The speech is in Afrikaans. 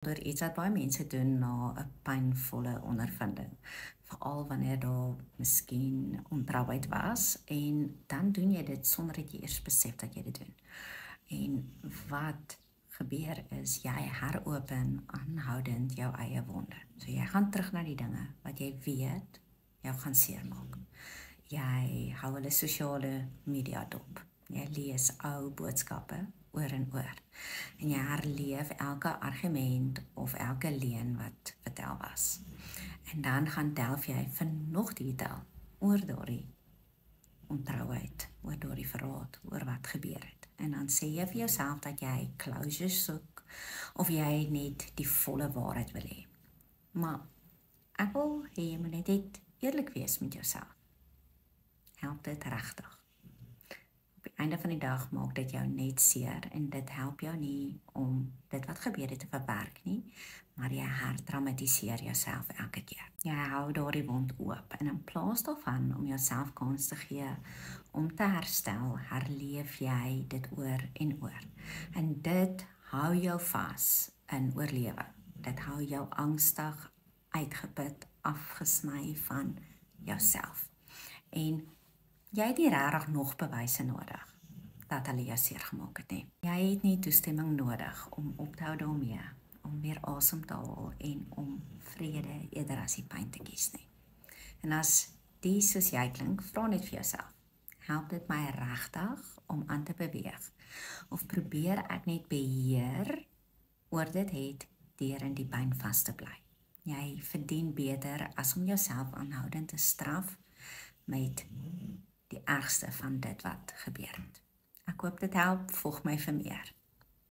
Door iets wat baie mense doen na 'n pynvolle ondervinding, veral wanneer daar miskien ontrouheid was en dan doen jy dit sonder dat jy eers besef dat jy dit doen. En wat gebeur is jy heropen aanhoudend jou eie wonde. So jy gaan terug na die dinge wat jy weet jou gaan seermaak. Jy hou hulle sosiale media dop. Jy lees ou boodskappe oor en oor. En jy herleef elke argument of elke leuen wat vertel was. En dan gaan delf jy vir nog detail oor daardie ontrouheid, oor daardie verraad, oor wat gebeur het. En dan sê jy vir jouself dat jy closure soek of jy net die volle waarheid wil hê. Maar ek wil hê jy moet net eerlik wees met jouself. Help dit regtig? Op die einde van die dag maak dit jou net seer en dit help jou nie om dit wat gebeur het te verwerk nie, maar jy hertraumatiseer jouself elke keer. Jy hou daardie wond oop en in plaas daarvan om jouself kans te gee om te herstel, herleef jy dit oor en oor. En dit hou jou vas in oorlewing. Dit hou jou angstig, uitgeput, afgesny van jouself. En jy het nie regtig nog bewyse nodig dat hulle jou seer gemaak het nie. Jy het nie toestemming nodig om op te hou daarmee, om weer asem te haal en om vrede eerder as die pyn te kies nie. En as die soos jy klink, vra net vir jouself, help dit my regtig om aan te beweeg? Of probeer ek net beheer oor dit het deur in die pyn vas te bly? Jy verdien beter as om jouself aanhoudend te straf met die ergste van dit wat gebeur het. Ek hoop dit help, volg my vir meer.